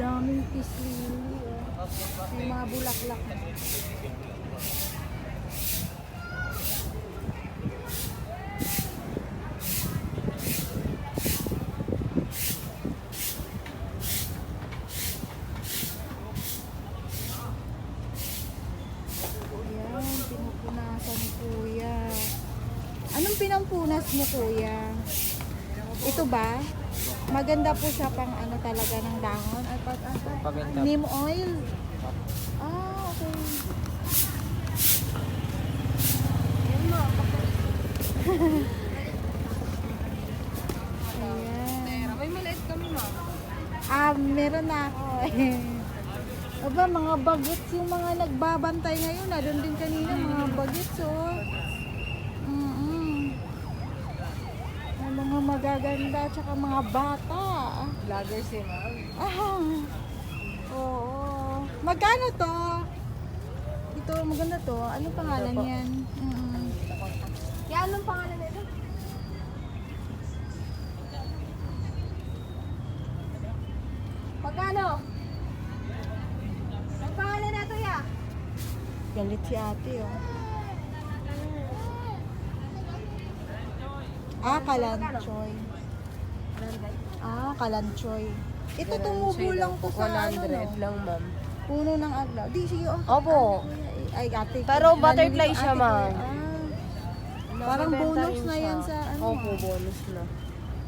daming peace lily. Oh. May mga bulaklak na. Ayan, pinupunasan ni Kuya. Anong pinampunas mo, Kuya? Ito ba? Maganda po siya pang ano talaga ng dahon. At neem oil. Ah, okay. Ayan. May maliit kami, ma. Meron na ako eh. Aba, mga bagets yung mga nagbabantay ngayon. Doon din kanina, mga bagets, oh. May mga magaganda, tsaka mga bata. Vlogger si ma'am. Ah, oo. Magkano to? Ito, maganda to. Ano pangalan yan? Kaya anong pangalan nito? Magkano? Ang pangalan na ito, ya? Galit si ate, oh. Kalanchoy. Kalanchoy. Ito tumubo lang to sa ano, 100 no? lang, ma'am. Puno ng aglaw. Di, sige, oh. Opo. Ay, ate. Pero Nandito butterfly ate siya, ko, ma'am. Parang Mabibenta bonus rin na siya. yan sa ano. Opo, bonus na.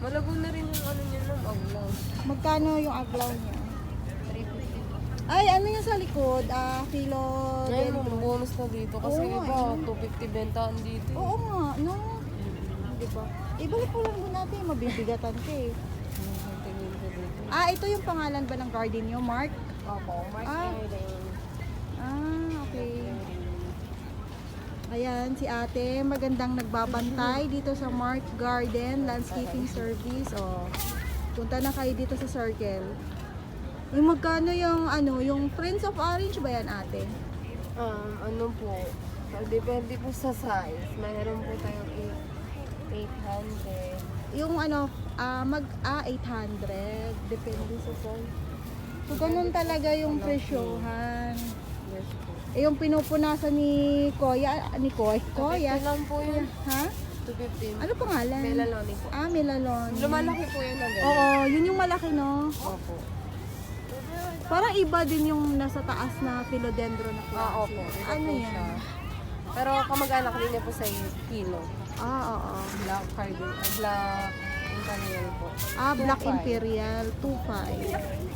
Malago na rin yung ano niya, ma'am, aglaw. Magkano yung aglaw niya? Ay, ano yan sa likod? Kilo Ngayon, ma'am, bonus na dito. Kasi Oo, iba, ayun. 250 bentaan dito. Oo nga, no? Di ba? Ibalik po lang doon natin, mabibigatan ka eh. Tingin ko dito. Ito yung pangalan ba ng garden niyo, Mark? Opo, Mark Ah. Aaron. Okay. Ayan, si ate, magandang nagbabantay dito sa Mark Garden Landscaping Service. Oh, punta na kayo dito sa Circle. Yung magkano yung ano, yung Prince of Orange ba yan, ate? Ano po, depende po sa size. Mayroon po tayong 800. Yung ano, 800. Depende sa size. So, ganun talaga yung presyohan. Yes po. Yung pinupunasan ni Koya, Koya? Ito lang po yun. Ha? 250. Ano pangalan? Melaloni po. Melaloni. Lumalaki po yun ang Oo, yun yung malaki, no? Opo. Parang iba din yung nasa taas na philodendron na klase. Opo. Iba Ano po yan? siya. Pero kamag-anak din niya po sa kilo. Oo. Black cardinal, black imperial po. Black 2.5. Imperial, 2.5.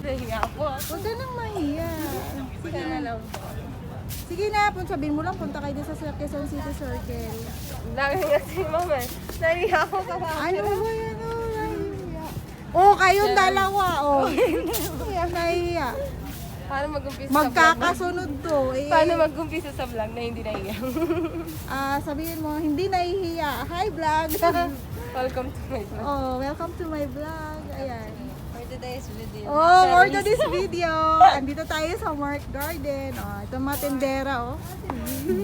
Nahiya po. Huwag ka nang mahiya. Sige na lang po. Sige na, sabihin mo lang, punta kayo dun sa Quezon City Circle. Lagi nga si mama eh. Nahiya ako sa Ano ba yan? Nahiya. Kayong dalawa. Kaya nahiya. Paano mag-umpisa sa vlog? Magkakasunod to. Paano mag-umpisa sa vlog na hindi nahiya? Sabihin mo, hindi nahihiya. Hi, vlog. Welcome to my vlog. Welcome to my vlog. Ayan. For today's video. For today's video, andito tayo sa Mark Garden. Ito mga tendera,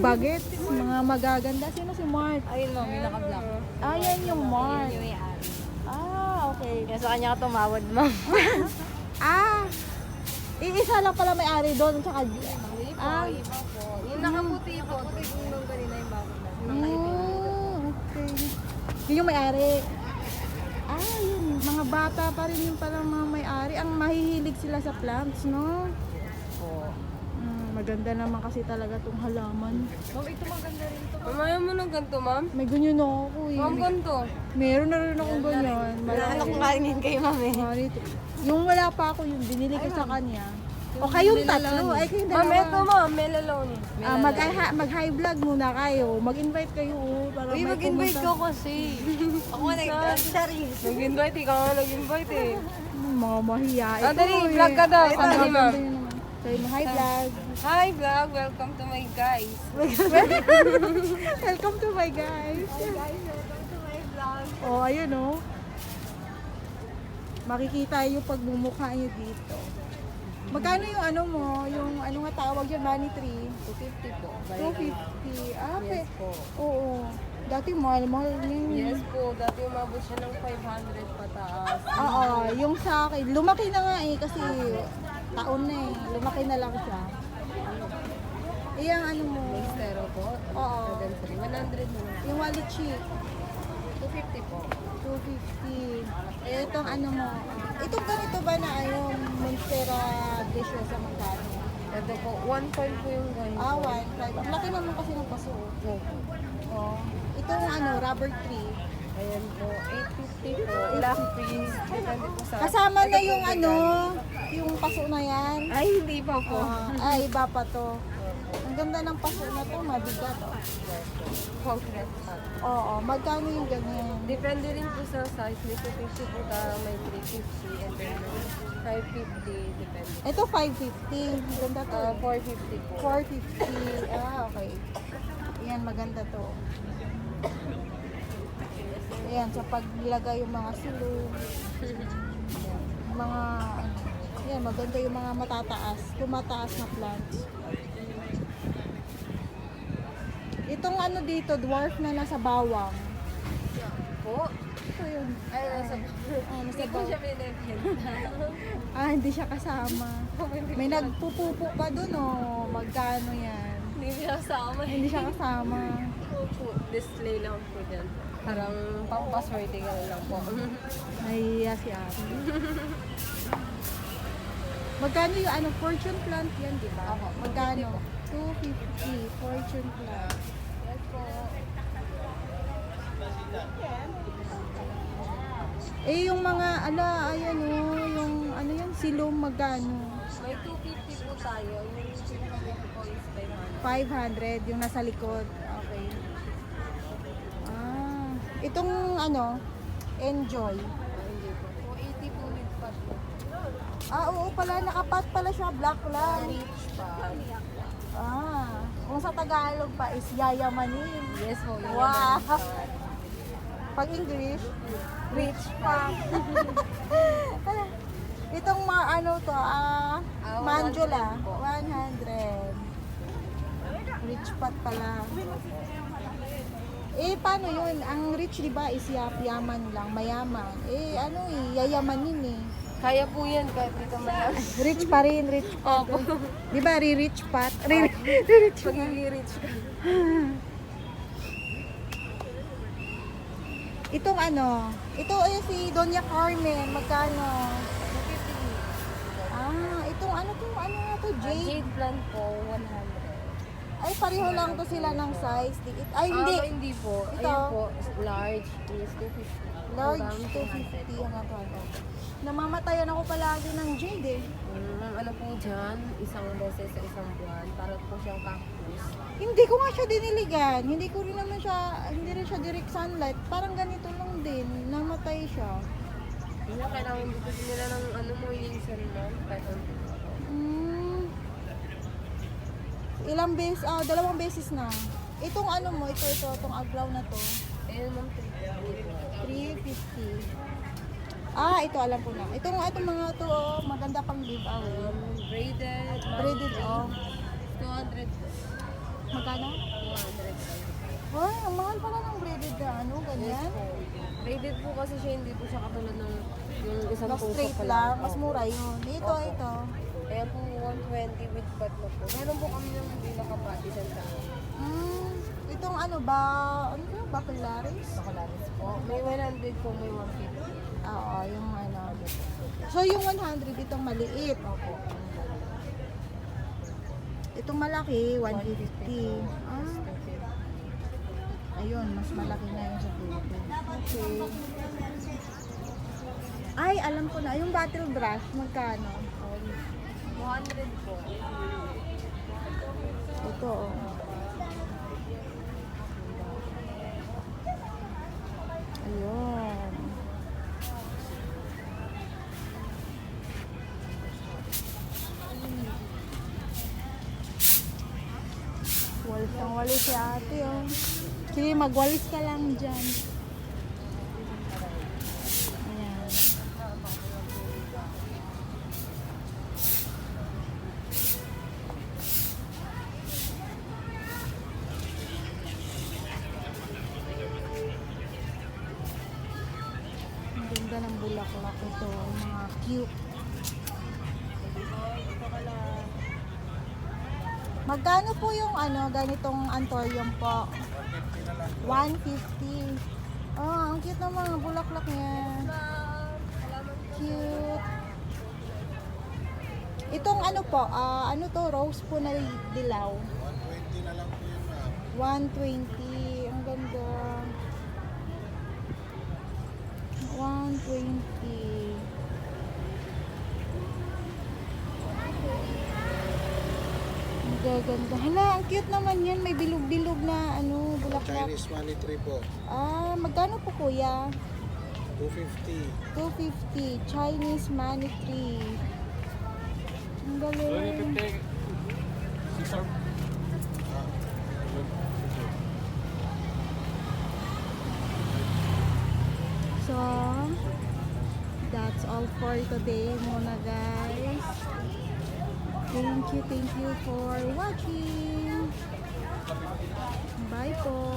Bagets, mga magaganda. Sino si Mark? Ayun ma'am, yung naka-vlog. Yan yung Mark. Yung may-ari. Okay. Kaya sa kanya ka tumawad ma'am. Iisa lang pala may-ari doon. Tsaka, Iba po. Yung nakaputi po. Puti po nung kanina yung bago na. okay. Yun yung may-ari. Yun. Mga bata pa rin yung parang mga may-ari. Ang mahihilig sila sa plants, no? Po. Maganda naman kasi talaga tong halaman. Ma'am, ito maganda rin to. Mamaya mo ng ganito ma'am? May ganyan ako eh. Ma'am, ganito. Meron na rin akong ganyan. Ano kung kainin kayo ma'am eh? Yung wala pa ako yung binili ko sa kanya. O kayong tatlo. Ay, kayong dalawa. Ma'am, ito ma'am, melaloni. Mag-high vlog muna kayo. Mag-invite kayo. Para Uy, may mag-invite pumunta. ko kasi. Ako nag-charis. Nag-invite, ikaw nga nag-invite eh. Mga mahiyain. Dali, vlog ka daw. Ito, Dali ma'am. Sabi mo, hi vlog. Hi vlog, welcome to my guys. Welcome to my guys. Hi guys, welcome to my vlog. Ayun makikita yung pagmumukha nyo dito. Magkano yung ano mo, yung ano nga tawag yun, money tree? 250 po. 250. Yes po. Oo. Dati mahal-mahal yun. Yes po, dati umabot siya ng 500 pataas. Oo, yung sa akin, lumaki na nga eh, kasi taon na eh. Lumaki na lang siya. Iyang ano mo, Mixtero po. Oo. 100 na lang. yung wallet sheet, 250 po. 250. Eh, itong ano mo, itong ganito ba na yung Monstera Deliciosa magkano? Ito po, 1.5 po yung ganyan. 1.5. Ang laki naman kasi ng paso. Opo. Oh. Itong ano, rubber tree. Ayan po, 850 po. Black piece. Depende po sa... Kasama na yung ano, yung paso na yan. Ay, hindi pa po. Ay, iba pa to. Ang ganda ng paso na to, mabigat. Oh. Concrete pot. Oo, magkano yung ganyan? Depende rin po sa size. May 250 po ka, may 350, and then 550, depende. Ito 550. Ang ganda to. 450 po. 450. Okay. Ayan, maganda to. Ayan, sa paglagay yung mga sulong. Mga, ayan, maganda yung mga matataas. Tumataas na plants. Itong ano dito, dwarf na nasa bawang. Po? Ito yun. Ay, nasa... Nasa Hindi ko bawang. siya binibenta. Hindi siya kasama. May nagpupupo pa dun, oh. Magkano yan? Hindi siya kasama. Hindi siya kasama. Display lang po dyan. Parang pampaswerte ka lang po. Nahiya si ate. Magkano yung ano, fortune plant yan, di ba? Ako, Magkano? 250 fortune plant. Yes po. Eh, yung mga, ayan oh, yung ano yan, silong magkano? May 250 po tayo. Yung pinaka-big po is 500, 500. yung nasa likod. Okay. Itong ano, enjoy. Hindi po. 280 po with pot po. Oo pala, nakapat pala siya, black lang. Rich pa. Kung sa Tagalog pa is yayamanin. Yes po. Yun Wow. naman. Pag English, rich pa. Itong ano to, mandula, 100 po. 100. Rich pot pala. Eh, paano yun? Ang rich, di ba, is yaman lang, mayaman. Eh, ano yayamanin eh. Kaya po yan kahit dito mayaman. Rich pa rin, rich pot. Opo. Di ba, rich pot? Rich pot. Pagiging rich ka. Itong ano, ito ay si Doña Carmen, magkano? 250. Itong ano nga to, jade? Jade plant po, 100. Ay, pareho lang to sila ng size. Ay, hindi. Hindi po. Ito. Ayun po, large is 250. Large, Hanggang 250 ang ako. Namamatayan ako palagi ng jade eh. Ano po dyan, isang beses sa isang buwan, para po siyang cactus. Hindi ko nga siya diniligan. Hindi ko rin naman siya, hindi rin siya direct sunlight. Parang ganito lang din. Namatay siya. Hindi na kailangan dito din nila ng ano mo, linisan mo, kahit ang Ilang beses, 2 beses na. Itong ano mo, itong aglaw na to. Ayun ma'am, 350. Ito alam ko na. Itong mga to, maganda pang giveaway. braided, Braided, 200 po. Magkano? 200. Ay, ang mahal pala ng braided na ano, ganyan. Po. Braided po kasi siya, hindi po siya katulad ng yung isang Na puso straight pa lang, mas Opo. mura yun. Ito, Opo. ito. Kaya po 120 with bat na po. Meron po kami ng hindi nakapati sa Itong ano ba, ano ba, baccalaris? Bacalaris po. May 100 po, may 150. Oo, yung ano. So, yung 100, itong maliit. Opo. Itong malaki, 150. Ayun, mas malaki na yung sa photo. Okay. Ay, alam ko na. Yung battle brush, magkano? 200 po. Ito, oh. Ayun. Walis ang walis si ate, oh. Sige, magwalis ka lang dyan. Ayan. bulaklak ito. Mga cute. Magkano po yung ganitong anthurium po? 150. Oh, ang cute ng mga bulaklak niya. Cute. Itong po, ano to, rose po na dilaw. 120 na lang po yun, ma'am. 120. Ang ganda. 120. Ang gaganda. Hala, ang cute naman yan. May bilog-bilog na bulaklak. Chinese money tree po. Magkano po kuya? 250. 250. Chinese money tree. Ang galing. So, that's all for today muna guys. Thank you for watching. Bye po.